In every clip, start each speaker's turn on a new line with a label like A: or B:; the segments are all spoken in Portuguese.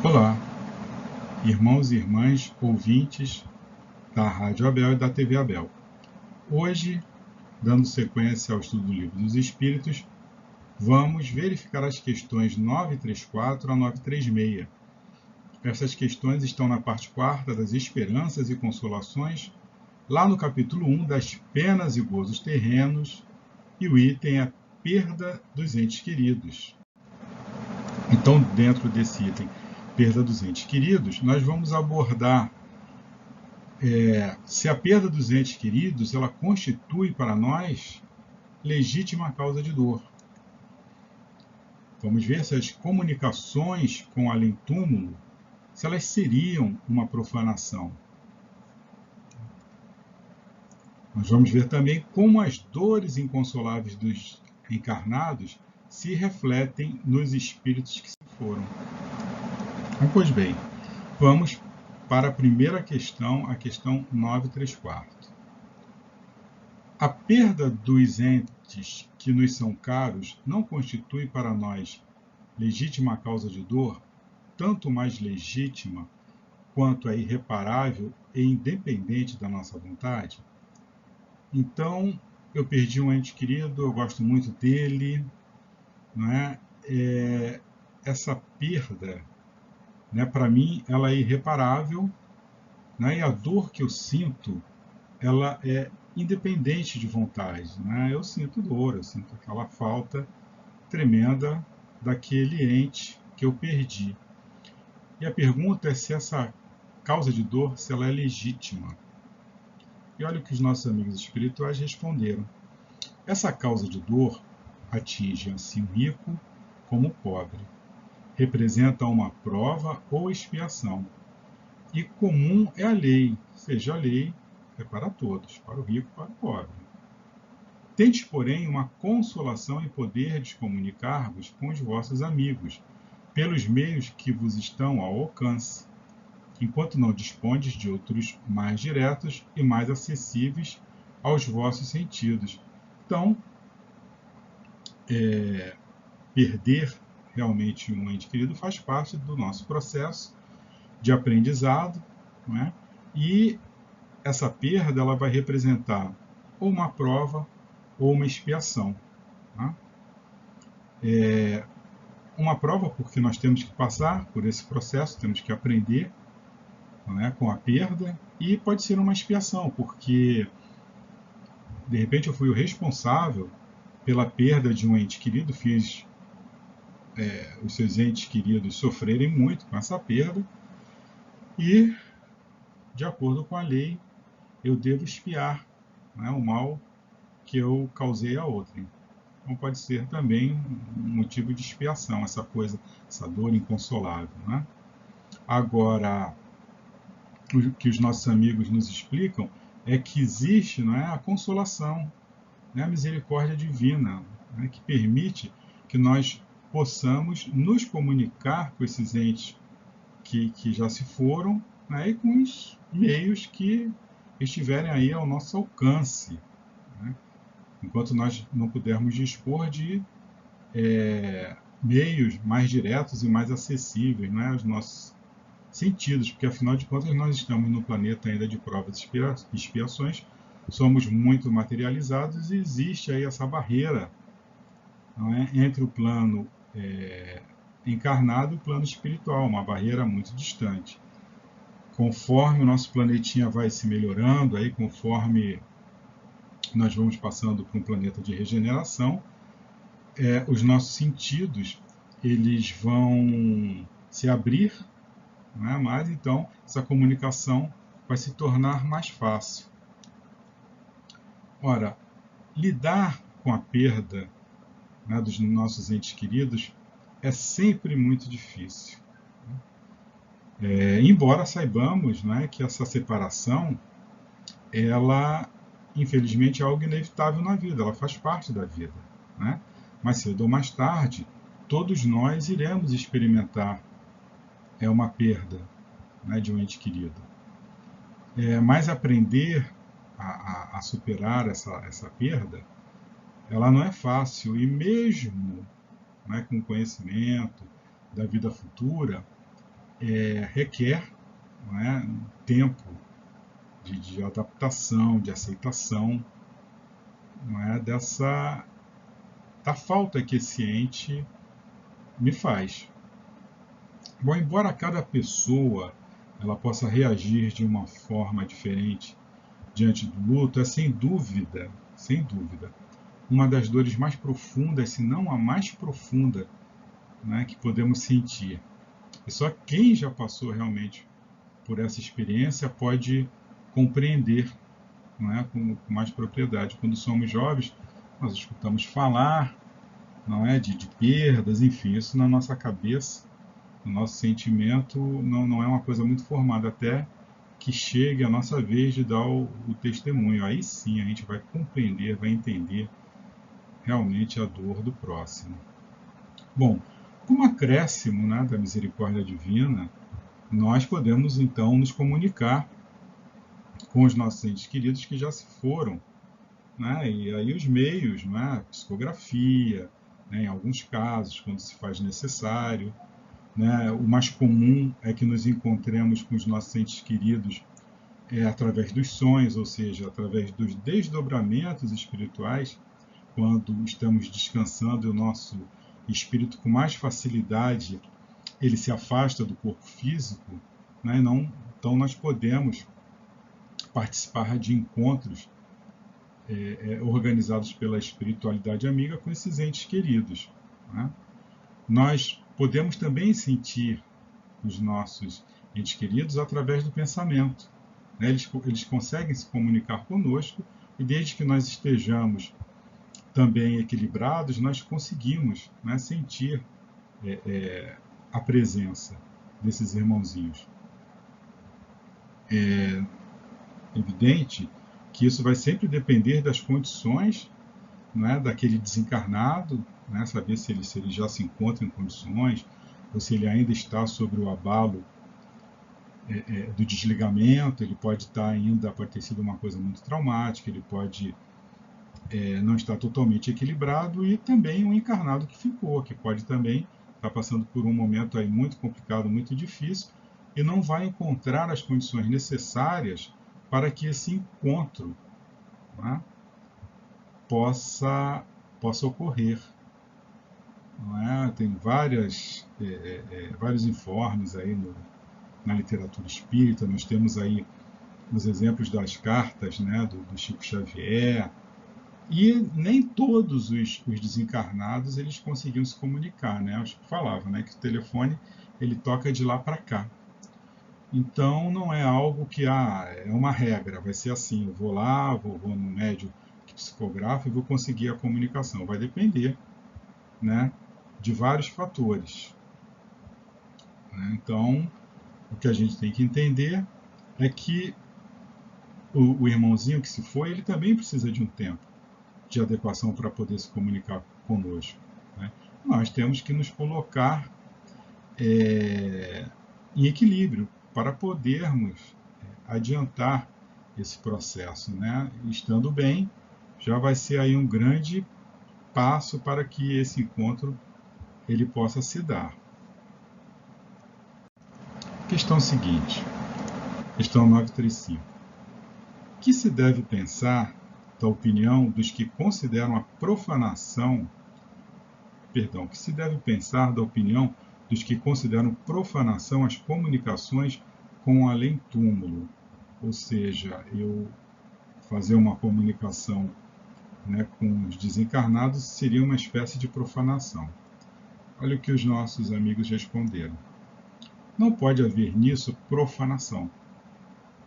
A: Olá, irmãos e irmãs ouvintes da Rádio Abel e da TV Abel. Hoje, dando sequência ao estudo do Livro dos Espíritos, vamos verificar as questões 934 a 936. Essas questões estão na parte 4ª das Esperanças e Consolações, lá no capítulo 1 das Penas e Gozos Terrenos, e o item é a perda dos entes queridos. Então, dentro desse item, perda dos entes queridos, nós vamos abordar se a perda dos entes queridos ela constitui para nós legítima causa de dor. Vamos ver se as comunicações com o além-túmulo, se elas seriam uma profanação. Nós vamos ver também como as dores inconsoláveis dos encarnados se refletem nos espíritos que se foram. Pois bem, vamos para a primeira questão, a questão 934. A perda dos entes que nos são caros não constitui para nós legítima causa de dor, tanto mais legítima quanto é irreparável e independente da nossa vontade? Então, eu perdi um ente querido, eu gosto muito dele, não é? Essa perda, para mim, ela é irreparável, e a dor que eu sinto, ela é independente de vontade. Eu sinto dor, eu sinto aquela falta tremenda daquele ente que eu perdi. E a pergunta é se essa causa de dor, se ela é legítima. E olha o que os nossos amigos espirituais responderam. Essa causa de dor atinge assim o rico como o pobre. Representa uma prova ou expiação. E comum é a lei, seja a lei é para todos, para o rico e para o pobre. Tente, porém, uma consolação em poderdes comunicar-vos com os vossos amigos, pelos meios que vos estão ao alcance, enquanto não dispondes de outros mais diretos e mais acessíveis aos vossos sentidos. Então, perder realmente um ente querido faz parte do nosso processo de aprendizado, não é? E essa perda ela vai representar ou uma prova ou uma expiação. Tá? Uma prova porque nós temos que passar por esse processo, temos que aprender, não é, com a perda, e pode ser uma expiação, porque de repente eu fui o responsável pela perda de um ente querido, fiz os seus entes queridos sofrerem muito com essa perda, e, de acordo com a lei, eu devo expiar o mal que eu causei a outrem. Então pode ser também um motivo de expiação, essa coisa, essa dor inconsolável. Agora, o que os nossos amigos nos explicam é que existe a consolação, a misericórdia divina, que permite que nós possamos nos comunicar com esses entes que já se foram, e com os meios que estiverem aí ao nosso alcance, enquanto nós não pudermos dispor de meios mais diretos e mais acessíveis aos nossos sentidos, porque afinal de contas nós estamos no planeta ainda de provas e expiações, somos muito materializados e existe aí essa barreira entre o plano encarnado e o plano espiritual, uma barreira muito distante. Conforme o nosso planetinha vai se melhorando, aí, conforme nós vamos passando para um planeta de regeneração, os nossos sentidos eles vão se abrir, mas então essa comunicação vai se tornar mais fácil. Ora, lidar com a perda dos nossos entes queridos é sempre muito difícil. Embora saibamos que essa separação, ela, infelizmente, é algo inevitável na vida, ela faz parte da vida. Mas cedo ou mais tarde, todos nós iremos experimentar uma perda de um ente querido. Mas aprender a superar essa perda, ela não é fácil, e mesmo com conhecimento da vida futura, requer, não é, um tempo de adaptação, de aceitação, não é, da falta que esse ente me faz. Bom, embora cada pessoa ela possa reagir de uma forma diferente diante do luto, é sem dúvida, uma das dores mais profundas, se não a mais profunda, né, que podemos sentir. E só quem já passou realmente por essa experiência pode compreender, não é, com mais propriedade. Quando somos jovens, nós escutamos falar, não é, de perdas, enfim, isso na nossa cabeça, no nosso sentimento, não é uma coisa muito formada, até que chegue a nossa vez de dar o testemunho. Aí sim a gente vai compreender, vai entender realmente a dor do próximo. Bom, como acréscimo, né, da misericórdia divina, nós podemos então nos comunicar com os nossos entes queridos que já se foram, né, e aí os meios, né, psicografia, né, em alguns casos, quando se faz necessário, né, o mais comum é que nos encontremos com os nossos entes queridos através dos sonhos, ou seja, através dos desdobramentos espirituais, quando estamos descansando e o nosso espírito com mais facilidade ele se afasta do corpo físico, né? Então nós podemos participar de encontros organizados pela espiritualidade amiga com esses entes queridos, né? Nós podemos também sentir os nossos entes queridos através do pensamento, né? Eles conseguem se comunicar conosco e desde que nós estejamos também equilibrados, nós conseguimos, né, sentir a presença desses irmãozinhos. É evidente que isso vai sempre depender das condições, né, daquele desencarnado, né, saber se ele já se encontra em condições ou se ele ainda está sobre o abalo do desligamento. Ele pode estar ainda, pode ter sido uma coisa muito traumática, ele pode não estar totalmente equilibrado, e também um encarnado que ficou, que pode também estar passando por um momento aí muito complicado, muito difícil, e não vai encontrar as condições necessárias para que esse encontro, né, possa ocorrer. Não é? Tem vários informes aí na literatura espírita. Nós temos aí os exemplos das cartas, né, do Chico Xavier, e nem todos os desencarnados eles conseguiam se comunicar, né? Eu falava, né, que o telefone ele toca de lá para cá. Então não é algo que é uma regra, vai ser assim, eu vou lá, vou no médium que psicografa e vou conseguir a comunicação. Vai depender, né, de vários fatores, né? Então o que a gente tem que entender é que o irmãozinho que se foi, ele também precisa de um tempo de adequação para poder se comunicar conosco, né? Nós temos que nos colocar em equilíbrio para podermos adiantar esse processo, né? Estando bem, já vai ser aí um grande passo para que esse encontro ele possa se dar. Questão seguinte, questão 935. O que se deve pensar da opinião dos que consideram a profanação, que se deve pensar da opinião dos que consideram profanação as comunicações com o além-túmulo, ou seja, eu fazer uma comunicação, né, com os desencarnados seria uma espécie de profanação. Olha o que os nossos amigos responderam. Não pode haver nisso profanação,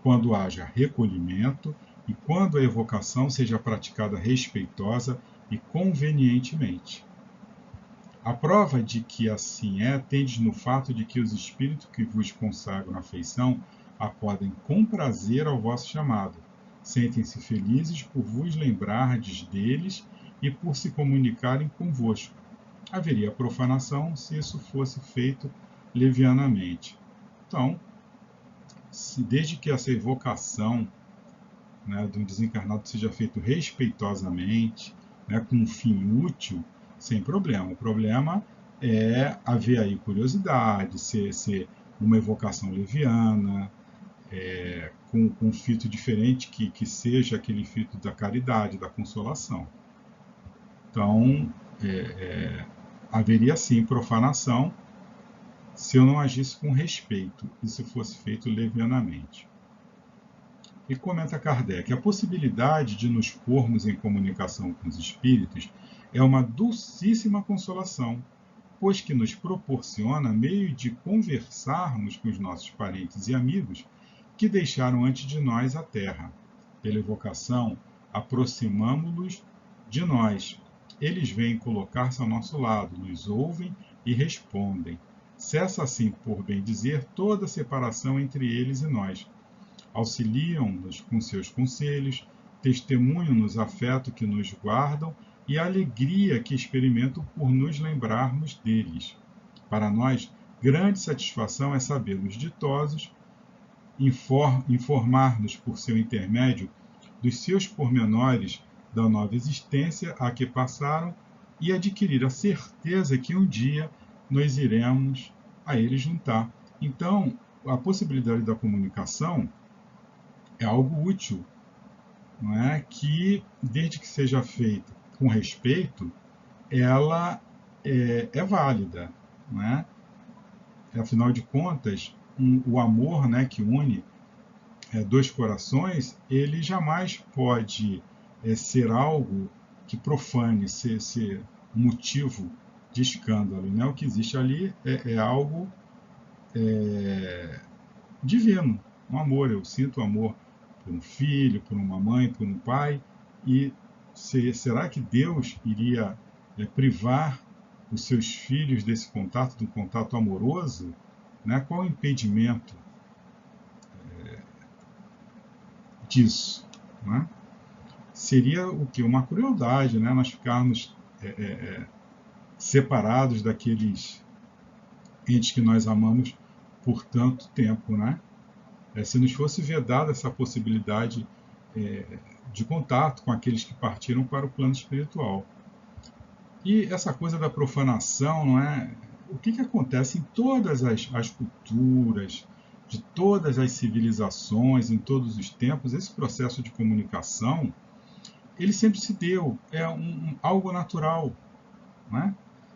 A: quando haja recolhimento e quando a evocação seja praticada respeitosa e convenientemente. A prova de que assim tendes no fato de que os espíritos que vos consagram afeição acodem com prazer ao vosso chamado, sentem-se felizes por vos lembrardes deles e por se comunicarem convosco. Haveria profanação se isso fosse feito levianamente. Então, desde que essa evocação, né, do desencarnado seja feito respeitosamente, né, com um fim útil, sem problema. O problema é haver aí curiosidade, ser uma evocação leviana, com um fito diferente que seja aquele fito da caridade, da consolação. Então, haveria sim profanação se eu não agisse com respeito e se fosse feito levianamente. E comenta Kardec, a possibilidade de nos pormos em comunicação com os espíritos é uma dulcíssima consolação, pois que nos proporciona meio de conversarmos com os nossos parentes e amigos que deixaram antes de nós a terra. Pela evocação, aproximamo-los de nós. Eles vêm colocar-se ao nosso lado, nos ouvem e respondem. Cessa assim, por bem dizer, toda separação entre eles e nós. Auxiliam-nos com seus conselhos, testemunham-nos afeto que nos guardam e a alegria que experimentam por nos lembrarmos deles. Para nós, grande satisfação é sabê-los ditosos, informar-nos por seu intermédio dos seus pormenores da nova existência a que passaram e adquirir a certeza que um dia nós iremos a eles juntar. Então, a possibilidade da comunicação é algo útil, não é? Que, desde que seja feita com respeito, ela é válida, não é? Afinal de contas, o amor, né, que une dois corações, ele jamais pode ser algo que profane, ser motivo de escândalo, né? O que existe ali é algo divino, um amor. Eu sinto amor por um filho, por uma mãe, por um pai, e será que Deus iria privar os seus filhos desse contato, do contato amoroso? Né? Qual o impedimento disso? Né? Seria o que? Uma crueldade, né? Nós ficarmos separados daqueles entes que nós amamos por tanto tempo, né? Se nos fosse vedada essa possibilidade de contato com aqueles que partiram para o plano espiritual. E essa coisa da profanação, não é? O que acontece em todas as culturas, de todas as civilizações, em todos os tempos, esse processo de comunicação, ele sempre se deu, algo natural, né?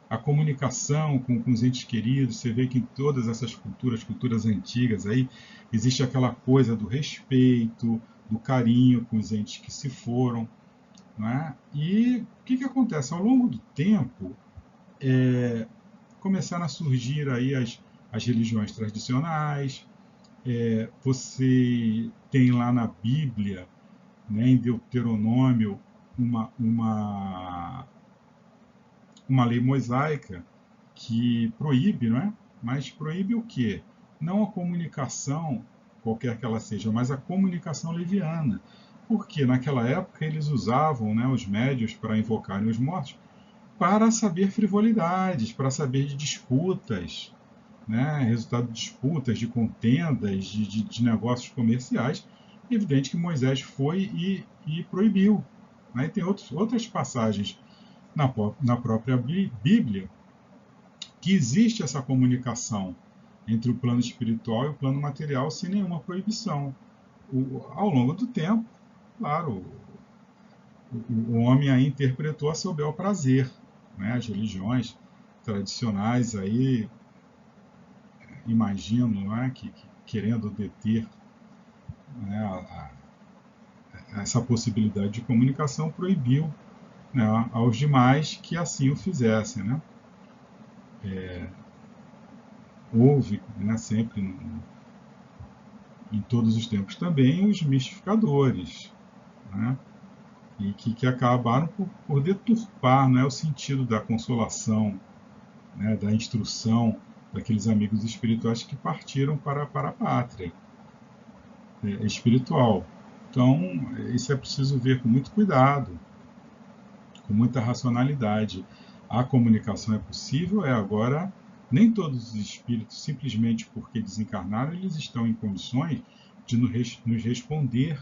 A: A comunicação com os entes queridos, você vê que em todas essas culturas antigas, aí, existe aquela coisa do respeito, do carinho com os entes que se foram. Né? E o que acontece? Ao longo do tempo, começaram a surgir aí as religiões tradicionais. Você tem lá na Bíblia, né, em Deuteronômio, uma lei mosaica que proíbe, não é? Mas proíbe o quê? Não a comunicação, qualquer que ela seja, mas a comunicação leviana. Porque naquela época eles usavam, né, os médiuns para invocarem os mortos para saber frivolidades, para saber de disputas, né, resultado de disputas, de contendas, de negócios comerciais. Evidente que Moisés foi e proibiu. Né? E tem outras passagens na própria Bíblia que existe essa comunicação entre o plano espiritual e o plano material sem nenhuma proibição. Ao longo do tempo, claro, o homem aí interpretou a seu bel prazer, né? As religiões tradicionais aí, imagino, não é? que querendo deter, né, essa possibilidade de comunicação, proibiu, né, aos demais que assim o fizessem, né? Houve, né, sempre em todos os tempos também os mistificadores, né? E que acabaram por deturpar, né, o sentido da consolação, né, da instrução daqueles amigos espirituais que partiram para a pátria espiritual. Então, isso é preciso ver com muito cuidado, com muita racionalidade. A comunicação é possível, agora, nem todos os espíritos, simplesmente porque desencarnaram, eles estão em condições de nos responder,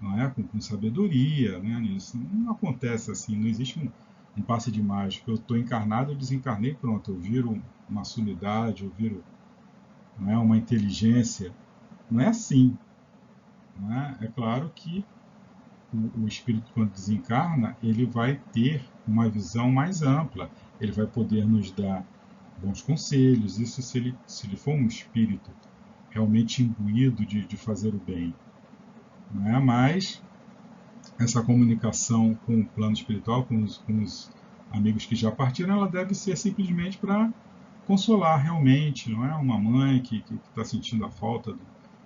A: não é? Com sabedoria, né? Isso não acontece assim, não existe um passe de mágica. Eu estou encarnado, eu desencarnei, pronto, eu viro uma sumidade, eu viro não é uma inteligência. Não é assim. Não é? É claro que o espírito, quando desencarna, ele vai ter uma visão mais ampla, ele vai poder nos dar bons conselhos, isso se ele for um espírito realmente imbuído de fazer o bem. Não é? Mas essa comunicação com o plano espiritual, com os amigos que já partiram, ela deve ser simplesmente para consolar realmente, não é? Uma mãe que está sentindo a falta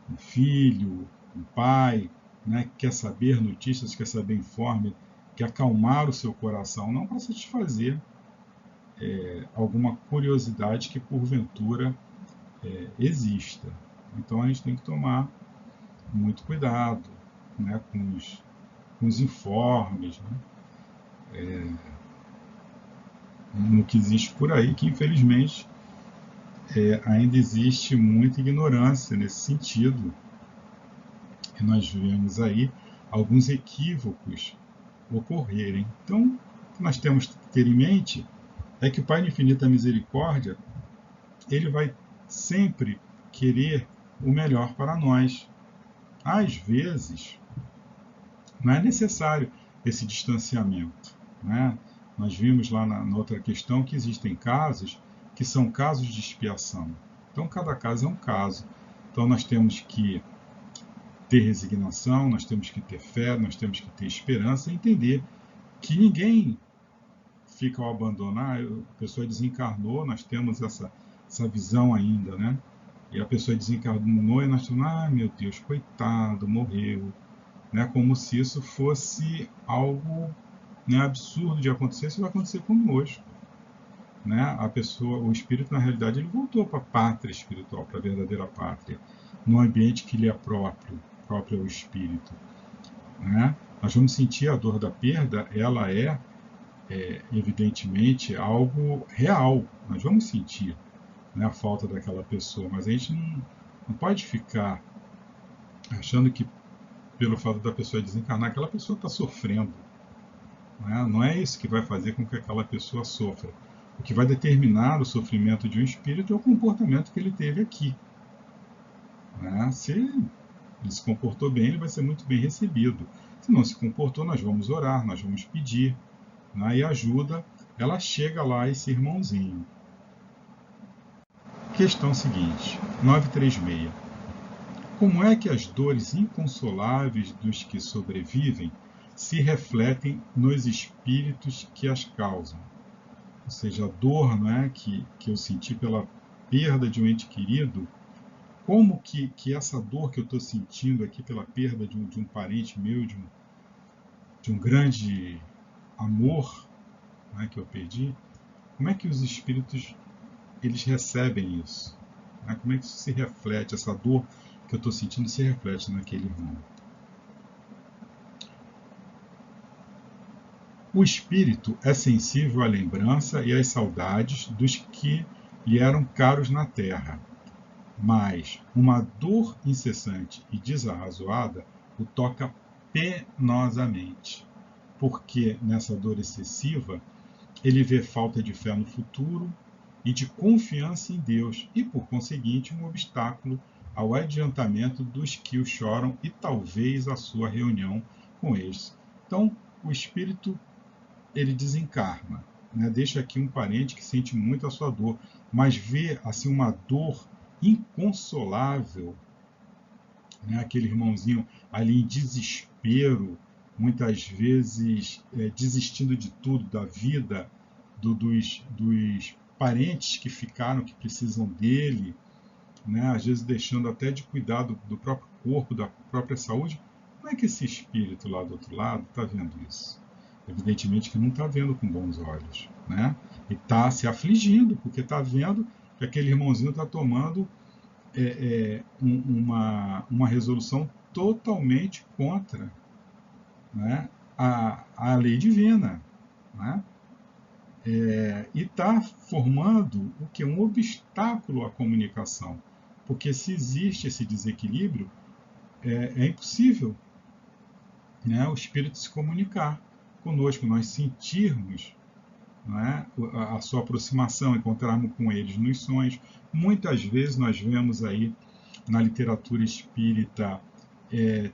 A: do filho, do pai, né? Que quer saber notícias, quer saber informe, quer acalmar o seu coração, não para satisfazer alguma curiosidade que porventura exista. Então a gente tem que tomar muito cuidado, né? Com os informes, né? No que existe por aí, que infelizmente ainda existe muita ignorância nesse sentido. E nós vemos aí alguns equívocos ocorrerem. Então, o que nós temos que ter em mente é que o Pai de Infinita Misericórdia, ele vai sempre querer o melhor para nós. Às vezes, não é necessário esse distanciamento, né? Nós vimos lá na outra questão que existem casos que são casos de expiação. Então, cada caso é um caso. Então, nós temos que ter resignação, nós temos que ter fé, nós temos que ter esperança e entender que ninguém fica ao abandonar. A pessoa desencarnou, nós temos essa visão ainda, né? E a pessoa desencarnou e nós estamos, meu Deus, coitado, morreu. Né? Como se isso fosse algo, né, absurdo de acontecer, isso vai acontecer conosco. Né? A pessoa, o espírito, na realidade, ele voltou para a pátria espiritual, para a verdadeira pátria, num ambiente que lhe é próprio ao espírito. Né? Nós vamos sentir a dor da perda, ela evidentemente algo real, nós vamos sentir, né, a falta daquela pessoa, mas a gente não pode ficar achando que pelo fato da pessoa desencarnar, aquela pessoa está sofrendo. Né? Não é isso que vai fazer com que aquela pessoa sofra. O que vai determinar o sofrimento de um espírito é o comportamento que ele teve aqui. Né? Se ele se comportou bem, ele vai ser muito bem recebido. Se não se comportou, nós vamos orar, nós vamos pedir. Né? E ajuda, ela chega lá, esse irmãozinho. Questão seguinte, 936. Como é que as dores inconsoláveis dos que sobrevivem se refletem nos espíritos que as causam? Ou seja, a dor, não é, que eu senti pela perda de um ente querido, como que essa dor que eu estou sentindo aqui pela perda de um parente meu, de um grande amor, né, que eu perdi, como é que os espíritos eles recebem isso? Né? Como é que isso se reflete, essa dor que eu estou sentindo se reflete naquele irmão? O espírito é sensível à lembrança e às saudades dos que lhe eram caros na terra, mas uma dor incessante e desarrazoada o toca penosamente, porque nessa dor excessiva ele vê falta de fé no futuro e de confiança em Deus e, por conseguinte, um obstáculo ao adiantamento dos que o choram e talvez a sua reunião com eles. Então, o espírito ele desencarna, né? Deixa aqui um parente que sente muito a sua dor, mas vê assim uma dor inconsolável, né? Aquele irmãozinho ali em desespero, muitas vezes desistindo de tudo, da vida, dos parentes que ficaram, que precisam dele, né? Às vezes deixando até de cuidar do próprio corpo, da própria saúde. Como é que esse espírito lá do outro lado está vendo isso? Evidentemente que não está vendo com bons olhos, né? E está se afligindo, porque está vendo que aquele irmãozinho está tomando uma resolução totalmente contra, né, a lei divina, né? E está formando o que? Um obstáculo à comunicação. Porque se existe esse desequilíbrio, é impossível, né, o espírito se comunicar conosco, nós sentirmos não é? A sua aproximação, encontrarmos com eles nos sonhos. Muitas vezes nós vemos aí na literatura espírita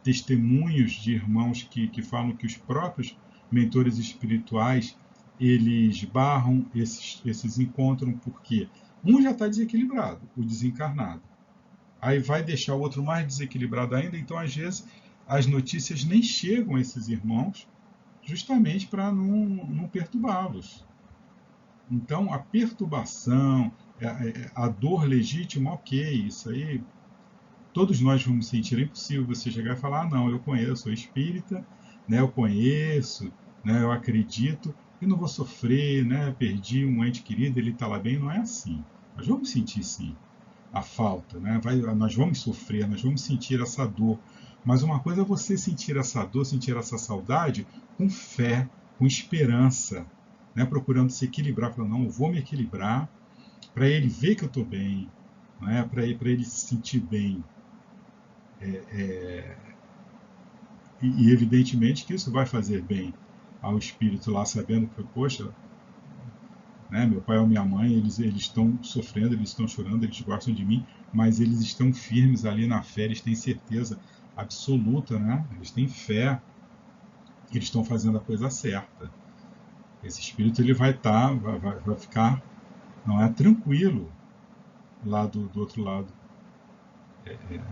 A: testemunhos de irmãos que falam que os próprios mentores espirituais eles barram esses encontros porque um já está desequilibrado, o desencarnado. Aí vai deixar o outro mais desequilibrado ainda, então às vezes as notícias nem chegam a esses irmãos justamente para não perturbá-los. Então a perturbação, a dor legítima, ok, isso aí todos nós vamos sentir. É impossível você chegar e falar, não, eu conheço, sou espírita, né, eu conheço, né, eu acredito, e não vou sofrer, né, perdi um ente querido, ele está lá bem. Não é assim. Nós vamos sentir sim a falta, né? Nós vamos sofrer, nós vamos sentir essa dor. Mas uma coisa é você sentir essa dor, sentir essa saudade com fé, com esperança, né? Procurando se equilibrar, falando, não, eu vou me equilibrar para ele ver que eu estou bem, né? Para ele se sentir bem. E evidentemente que isso vai fazer bem ao espírito lá, sabendo que, poxa, né, meu pai ou minha mãe, eles estão sofrendo, eles estão chorando, eles gostam de mim, mas eles estão firmes ali na fé, eles têm certeza absoluta, né? Eles têm fé, eles estão fazendo a coisa certa. Esse espírito ele vai ficar, não é, tranquilo lá do outro lado,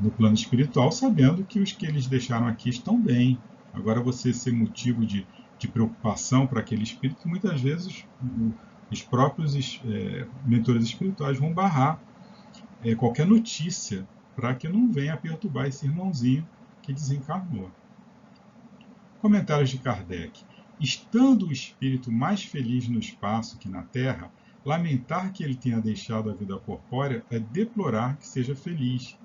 A: no plano espiritual, sabendo que os que eles deixaram aqui estão bem. Agora você ser motivo de preocupação para aquele espírito, muitas vezes os próprios mentores espirituais vão barrar qualquer notícia para que não venha perturbar esse irmãozinho que desencarnou. Comentários de Kardec. Estando o espírito mais feliz no espaço que na Terra, lamentar que ele tenha deixado a vida corpórea é deplorar que seja feliz.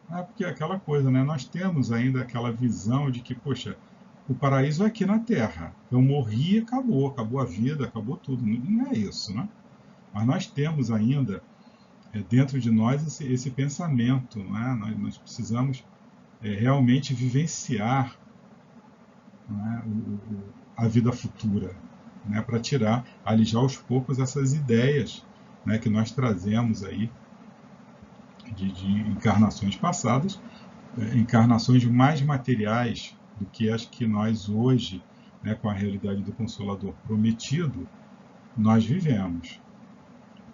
A: Porque é aquela coisa, né? Nós temos ainda aquela visão de que, poxa, o paraíso é aqui na Terra. Eu morri e acabou a vida, acabou tudo. Não é isso, né? Mas nós temos ainda dentro de nós esse pensamento, né? Nós precisamos realmente vivenciar, né, a vida futura, né? Para tirar, alijar aos poucos essas ideias, né, que nós trazemos aí de encarnações passadas, encarnações mais materiais do que as que nós hoje, né, com a realidade do Consolador prometido, nós vivemos.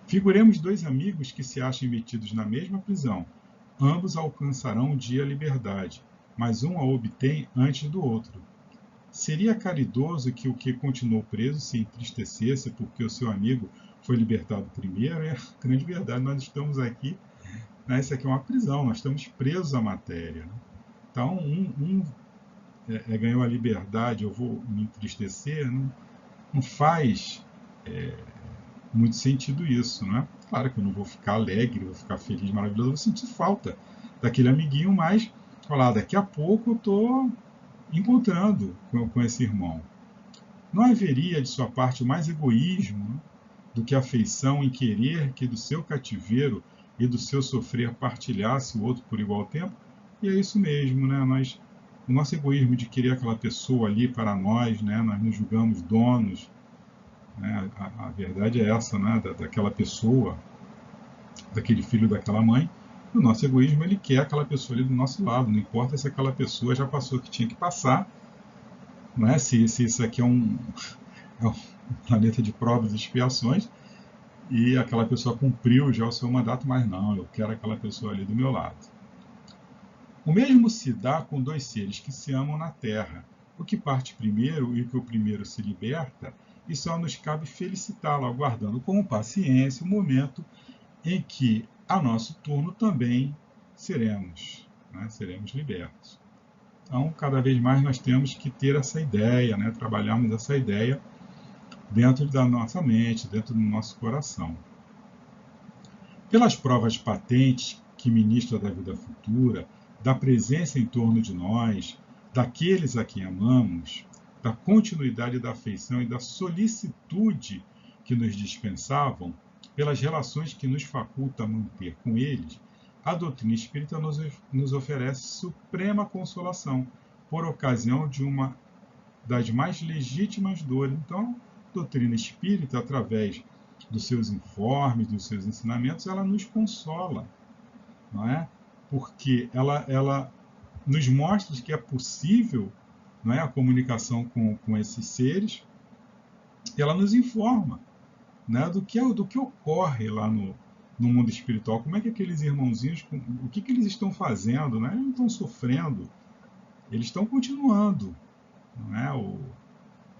A: Figuremos dois amigos que se acham metidos na mesma prisão. Ambos alcançarão um dia a liberdade, mas um a obtém antes do outro. Seria caridoso que o que continuou preso se entristecesse porque o seu amigo foi libertado primeiro? É grande verdade, nós estamos aqui, né, isso aqui é uma prisão, nós estamos presos à matéria. Né? Então, ganhou a liberdade, eu vou me entristecer, não faz muito sentido isso, né? Claro que eu não vou ficar alegre, vou ficar feliz, maravilhoso, eu vou sentir falta daquele amiguinho, mas falar, daqui a pouco eu estou encontrando com esse irmão. Não haveria de sua parte mais egoísmo, né, do que afeição em querer que do seu cativeiro e do seu sofrer partilhasse o outro por igual tempo? E é isso mesmo, né? O nosso egoísmo de querer aquela pessoa ali para nós, né? Nós nos julgamos donos, né? A verdade é essa, né? Daquela pessoa, daquele filho daquela mãe. O nosso egoísmo, ele quer aquela pessoa ali do nosso lado, não importa se aquela pessoa já passou o que tinha que passar, né? Se isso aqui é um planeta de provas e expiações, e aquela pessoa cumpriu já o seu mandato, mas não, eu quero aquela pessoa ali do meu lado. O mesmo se dá com dois seres que se amam na Terra. O que parte primeiro e o que o primeiro se liberta, e só nos cabe felicitá-lo, aguardando com paciência o momento em que, a nosso turno, também seremos libertos. Então, cada vez mais nós temos que ter essa ideia, né? Trabalharmos essa ideia dentro da nossa mente, dentro do nosso coração. Pelas provas patentes que ministra da vida futura, da presença em torno de nós, daqueles a quem amamos, da continuidade da afeição e da solicitude que nos dispensavam, pelas relações que nos faculta manter com eles, a doutrina espírita nos oferece suprema consolação, por ocasião de uma das mais legítimas dores. Então, doutrina espírita, através dos seus informes, dos seus ensinamentos, ela nos consola, não é? Porque ela nos mostra que é possível, não é, a comunicação com esses seres, e ela nos informa, né, do que ocorre lá no mundo espiritual, como é que aqueles irmãozinhos, o que eles estão fazendo, né? Eles não estão sofrendo, eles estão continuando, não é,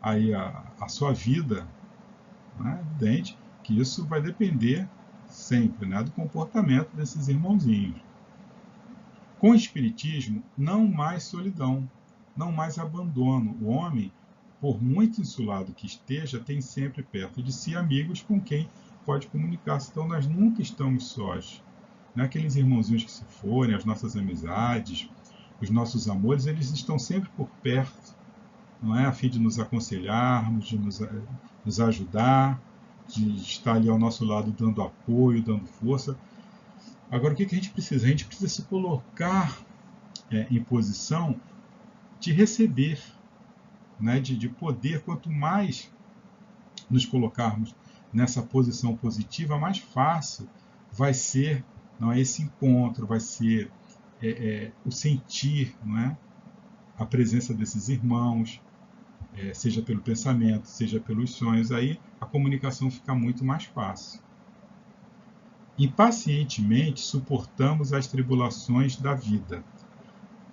A: aí a sua vida, né? É evidente que isso vai depender sempre, né, do comportamento desses irmãozinhos. Com o Espiritismo, não mais solidão, não mais abandono. O homem, por muito insulado que esteja, tem sempre perto de si amigos com quem pode comunicar-se. Então, nós nunca estamos sós. Não é aqueles irmãozinhos que se forem, as nossas amizades, os nossos amores, eles estão sempre por perto, não é? A fim de nos aconselharmos, de nos ajudar, de estar ali ao nosso lado dando apoio, dando força. Agora, o que a gente precisa? A gente precisa se colocar em posição de receber, né? de poder. Quanto mais nos colocarmos nessa posição positiva, mais fácil vai ser, não é, esse encontro, vai ser o sentir, não é, a presença desses irmãos, seja pelo pensamento, seja pelos sonhos. Aí a comunicação fica muito mais fácil. Impacientemente suportamos as tribulações da vida.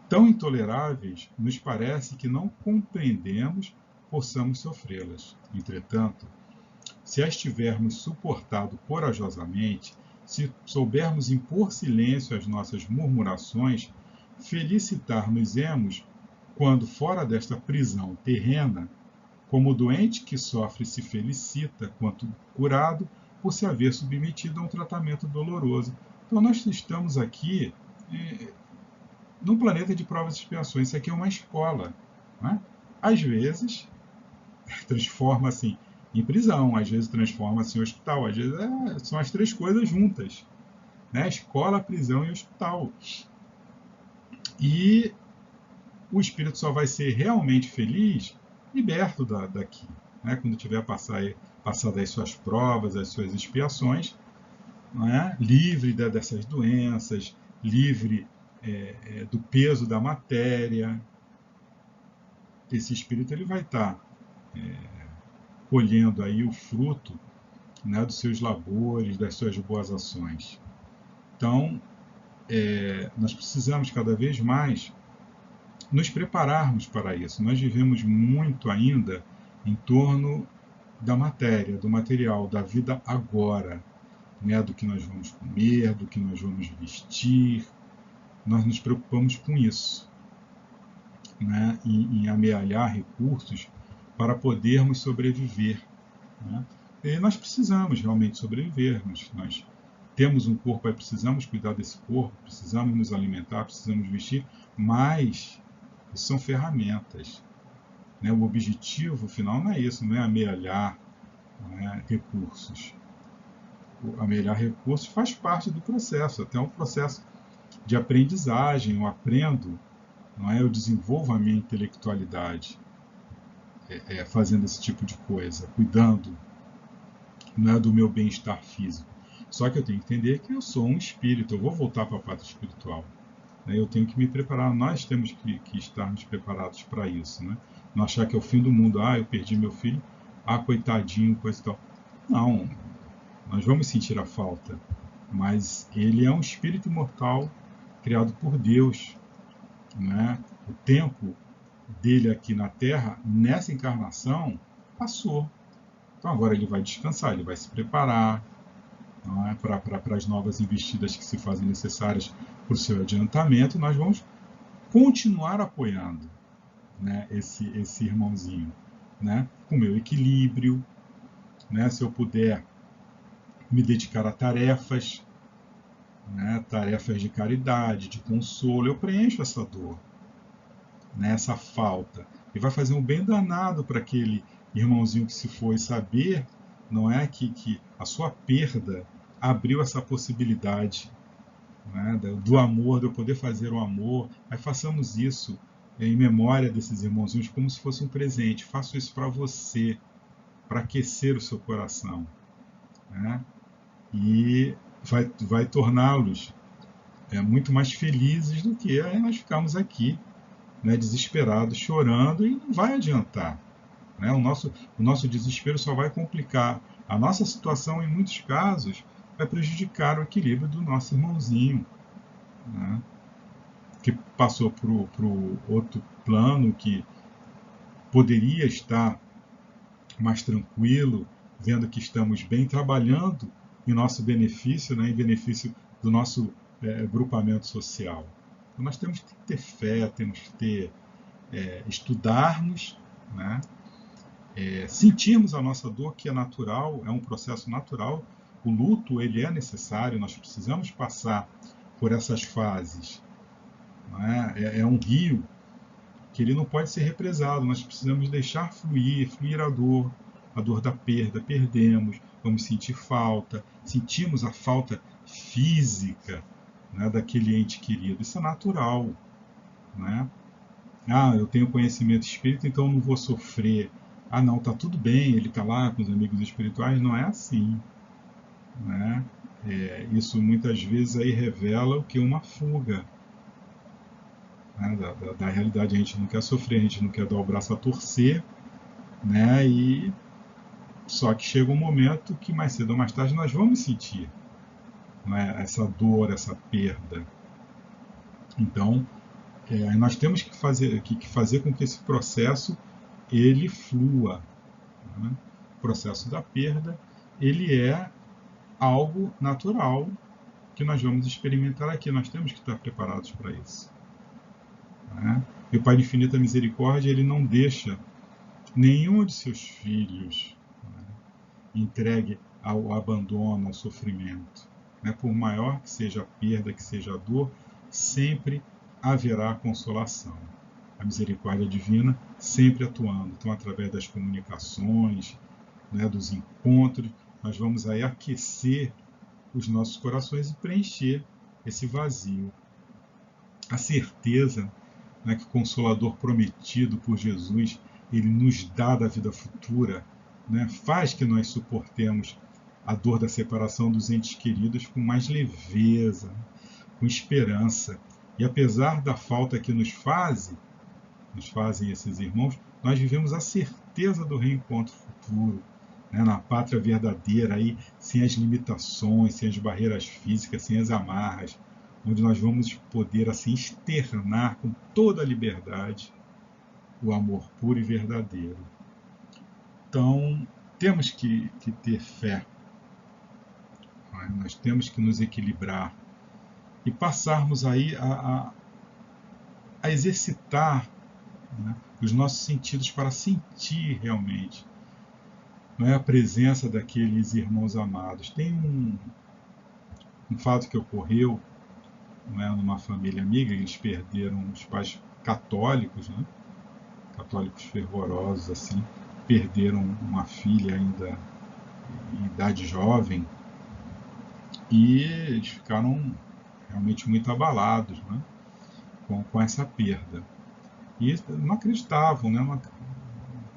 A: Tão intoleráveis nos parece que não compreendemos, possamos sofrê-las. Entretanto, se as tivermos suportado corajosamente, se soubermos impor silêncio às nossas murmurações, felicitar-nos-emos quando, fora desta prisão terrena, como o doente que sofre se felicita quanto curado por se haver submetido a um tratamento doloroso. Então, nós estamos aqui num planeta de provas e expiações. Isso aqui é uma escola, né? Às vezes, transforma-se em prisão, às vezes transforma-se em hospital, às vezes são as três coisas juntas, né? Escola, prisão e hospital. E o espírito só vai ser realmente feliz liberto daqui, né? Quando tiver passado as suas provas, as suas expiações, não é? Livre dessas doenças, livre do peso da matéria. Esse espírito ele vai estar colhendo aí o fruto, né, dos seus labores, das suas boas ações. Então, nós precisamos cada vez mais nos prepararmos para isso. Nós vivemos muito ainda em torno da matéria, do material, da vida agora, né, do que nós vamos comer, do que nós vamos vestir. Nós nos preocupamos com isso, né, em amealhar recursos para podermos sobreviver, né? E nós precisamos realmente sobreviver. Nós temos um corpo, aí precisamos cuidar desse corpo, precisamos nos alimentar, precisamos vestir, mas isso são ferramentas, né? O objetivo final não é isso, não é amealhar, não é, recursos. O amealhar recursos faz parte do processo, até um processo de aprendizagem. Eu aprendo, não é? Eu desenvolvo a minha intelectualidade fazendo esse tipo de coisa, cuidando, não é, do meu bem-estar físico. Só que eu tenho que entender que eu sou um espírito, eu vou voltar para a pátria espiritual. Eu tenho que me preparar, nós temos que estarmos preparados para isso, né? Não achar que é o fim do mundo, eu perdi meu filho, coitadinho, coisa e tal. Não, nós vamos sentir a falta, mas ele é um espírito imortal criado por Deus, né? O tempo dele aqui na Terra, nessa encarnação, passou. Então agora ele vai descansar, ele vai se preparar, não é, para as novas investidas que se fazem necessárias para o seu adiantamento. Nós vamos continuar apoiando, né, esse irmãozinho, né, com o meu equilíbrio, né, se eu puder me dedicar a tarefas, né, tarefas de caridade, de consolo, eu preencho essa dor, né, essa falta, e vai fazer um bem danado para aquele irmãozinho que se foi, saber, não é, que a sua perda abriu essa possibilidade, né, do amor, de eu poder fazer o amor. Aí façamos isso em memória desses irmãozinhos como se fosse um presente. Faço isso para você, para aquecer o seu coração, né? E vai torná-los muito mais felizes do que nós ficarmos aqui, né, desesperados, chorando, e não vai adiantar. Né? O nosso desespero só vai complicar. A nossa situação, em muitos casos, vai prejudicar o equilíbrio do nosso irmãozinho, né? Que passou para o outro plano, que poderia estar mais tranquilo, vendo que estamos bem, trabalhando em nosso benefício, né, em benefício do nosso grupamento social. Então, nós temos que ter fé, temos que estudarmos, né, sentirmos a nossa dor, que é natural, é um processo natural. O luto, ele é necessário, nós precisamos passar por essas fases. É um rio que ele não pode ser represado, nós precisamos deixar fluir a dor da perda, perdemos, vamos sentir falta, sentimos a falta física, né, daquele ente querido, isso é natural, né? Eu tenho conhecimento espírita, então não vou sofrer. Não, tá tudo bem, ele está lá com os amigos espirituais, não é assim, né? Isso muitas vezes aí revela o que? Uma fuga, né, da realidade. A gente não quer sofrer, a gente não quer dar o braço a torcer, né? E só que chega um momento que mais cedo ou mais tarde nós vamos sentir, né, essa dor, essa perda. Então, nós temos que fazer com que esse processo ele flua, né? O processo da perda, ele é algo natural que nós vamos experimentar aqui. Nós temos que estar preparados para isso, né? E o Pai de Infinita Misericórdia, ele não deixa nenhum de seus filhos, né, entregue ao abandono, ao sofrimento, né? Por maior que seja a perda, que seja a dor, sempre haverá consolação. A misericórdia divina sempre atuando. Então, através das comunicações, né, dos encontros, nós vamos aí aquecer os nossos corações e preencher esse vazio. A certeza, né, que o Consolador prometido por Jesus, ele nos dá da vida futura, né, faz que nós suportemos a dor da separação dos entes queridos com mais leveza, com esperança. E apesar da falta que nos fazem esses irmãos, nós vivemos a certeza do reencontro futuro, né, na pátria verdadeira, aí, sem as limitações, sem as barreiras físicas, sem as amarras, onde nós vamos poder assim externar com toda a liberdade o amor puro e verdadeiro. Então, temos que ter fé, né? Nós temos que nos equilibrar e passarmos aí a exercitar, né, os nossos sentidos para sentir realmente, não é, a presença daqueles irmãos amados. Tem um fato que ocorreu, não é, numa família amiga. Eles perderam os pais católicos, né, católicos fervorosos assim, perderam uma filha ainda em idade jovem, e eles ficaram realmente muito abalados, né, com essa perda. E não acreditavam, né,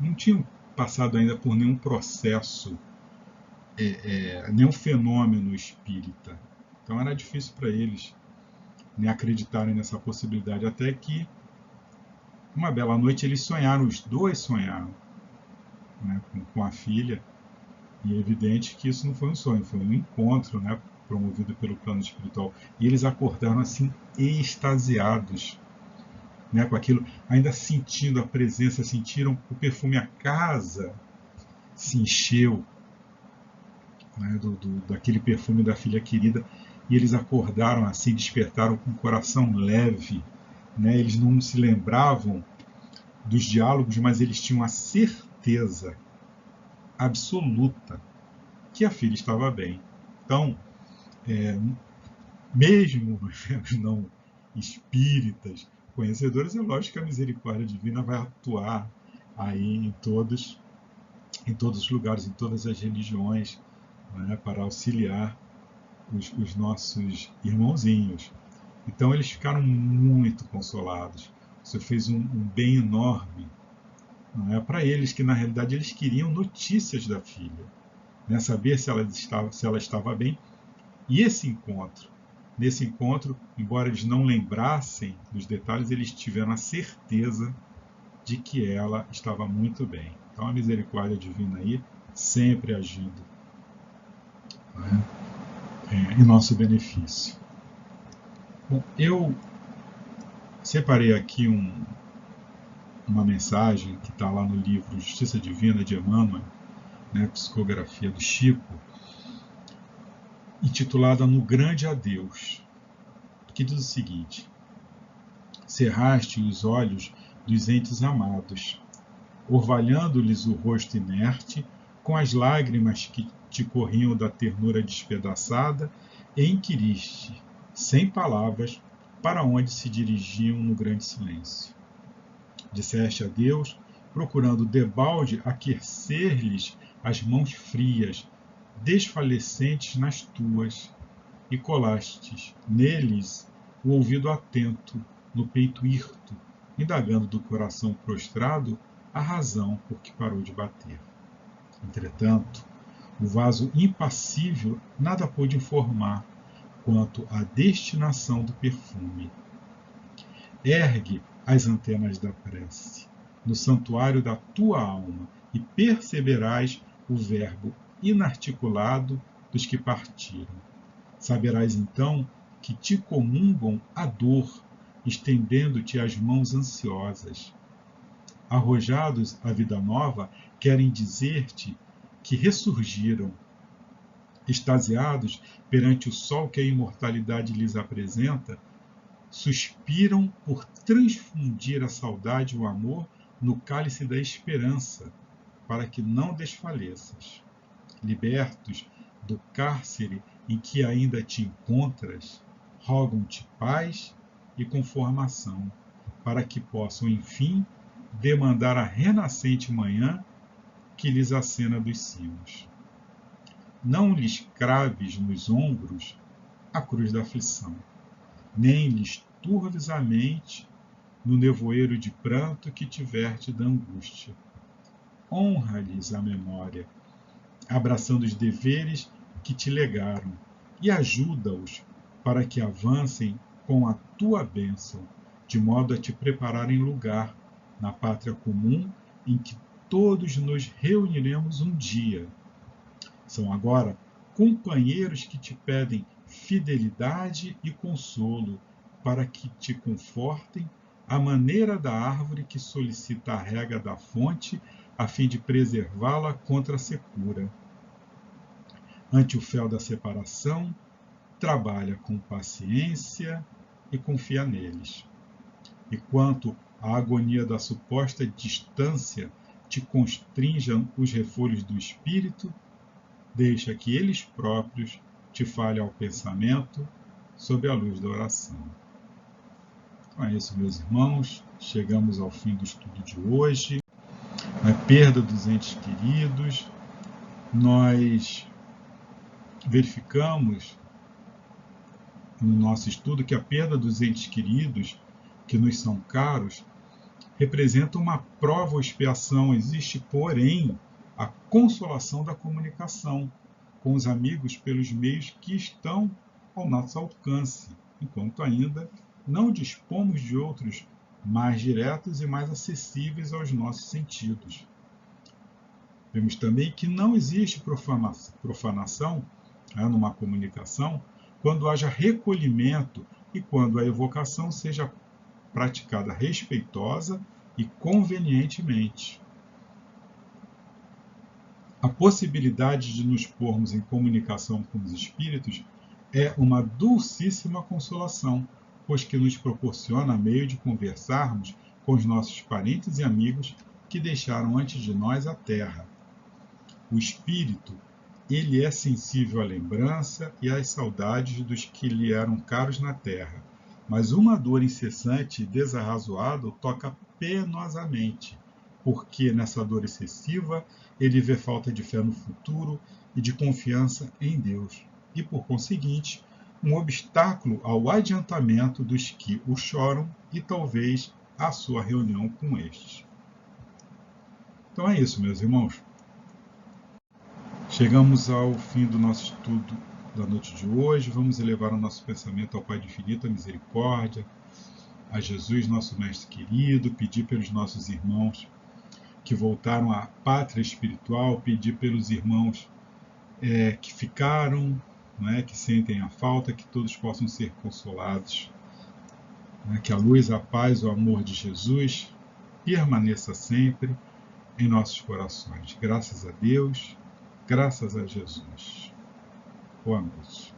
A: não tinham passado ainda por nenhum processo, nenhum fenômeno espírita. Então era difícil para eles, né, acreditarem nessa possibilidade, até que uma bela noite eles sonharam, os dois sonharam, né, com a filha, e é evidente que isso não foi um sonho, foi um encontro, né, promovido pelo plano espiritual. E eles acordaram assim, extasiados, né, com aquilo, ainda sentindo a presença, sentiram o perfume, a casa se encheu, né, daquele perfume da filha querida, e eles acordaram assim, despertaram com o coração leve, né? Eles não se lembravam dos diálogos, mas eles tinham a certeza absoluta que a filha estava bem. Então, mesmo os não espíritas conhecedores, é lógico que a misericórdia divina vai atuar aí em todos os lugares, em todas as religiões, né, para auxiliar os nossos irmãozinhos. Então eles ficaram muito consolados. Você fez um bem enorme, Não é para eles que, na realidade, eles queriam notícias da filha, né? Saber se ela estava bem. E nesse encontro, embora eles não lembrassem dos detalhes, eles tiveram a certeza de que ela estava muito bem. Então a misericórdia divina aí sempre agindo, né, em nosso benefício. Bom, eu separei aqui uma mensagem que está lá no livro Justiça Divina de Emmanuel, né, psicografia do Chico, intitulada No Grande Adeus, que diz o seguinte: cerraste os olhos dos entes amados, orvalhando-lhes o rosto inerte, com as lágrimas que te corriam da ternura despedaçada, e inquiriste, sem palavras, para onde se dirigiam no grande silêncio. Disseste a Deus, procurando debalde aquecer-lhes as mãos frias, desfalecentes nas tuas, e colastes neles o ouvido atento, no peito hirto, indagando do coração prostrado a razão por que parou de bater. Entretanto, o vaso impassível nada pôde informar quanto à destinação do perfume. Ergue as antenas da prece no santuário da tua alma e perceberás o verbo inarticulado dos que partiram. Saberás então que te comungam a dor, estendendo-te as mãos ansiosas. Arrojados à vida nova, querem dizer-te que ressurgiram. Extasiados perante o sol que a imortalidade lhes apresenta, suspiram por transfundir a saudade e o amor no cálice da esperança, para que não desfaleças. Libertos do cárcere em que ainda te encontras, rogam-te paz e conformação, para que possam, enfim, demandar a renascente manhã que lhes acena dos cimos. Não lhes craves nos ombros a cruz da aflição, nem lhes turves a mente no nevoeiro de pranto que te verte da angústia. Honra-lhes a memória, abraçando os deveres que te legaram, e ajuda-os para que avancem com a tua bênção, de modo a te prepararem lugar na pátria comum em que todos nos reuniremos um dia. São agora companheiros que te pedem fidelidade e consolo, para que te confortem à maneira da árvore que solicita a rega da fonte, a fim de preservá-la contra a secura. Ante o fel da separação, trabalha com paciência e confia neles. E quanto à agonia da suposta distância te constringam os refolhos do espírito, deixa que eles próprios te falem ao pensamento sob a luz da oração. Então é isso, meus irmãos. Chegamos ao fim do estudo de hoje. A perda dos entes queridos. Nós verificamos no nosso estudo que a perda dos entes queridos que nos são caros representa uma prova ou expiação. Existe, porém, a consolação da comunicação com os amigos pelos meios que estão ao nosso alcance, enquanto ainda não dispomos de outros mais diretos e mais acessíveis aos nossos sentidos. Vemos também que não existe profanação numa comunicação quando haja recolhimento e quando a evocação seja praticada respeitosa e convenientemente. A possibilidade de nos pormos em comunicação com os espíritos é uma dulcíssima consolação, pois que nos proporciona meio de conversarmos com os nossos parentes e amigos que deixaram antes de nós a terra. O espírito, ele é sensível à lembrança e às saudades dos que lhe eram caros na terra, mas uma dor incessante e desarrazoada o toca penosamente, porque nessa dor excessiva ele vê falta de fé no futuro e de confiança em Deus, e por conseguinte, um obstáculo ao adiantamento dos que o choram e talvez à sua reunião com estes. Então é isso, meus irmãos. Chegamos ao fim do nosso estudo da noite de hoje. Vamos elevar o nosso pensamento ao Pai de infinita misericórdia, a Jesus, nosso Mestre querido, pedir pelos nossos irmãos que voltaram à pátria espiritual, pedir pelos irmãos que ficaram, que sentem a falta, que todos possam ser consolados. Que a luz, a paz, o amor de Jesus permaneça sempre em nossos corações. Graças a Deus, graças a Jesus. Boa noite.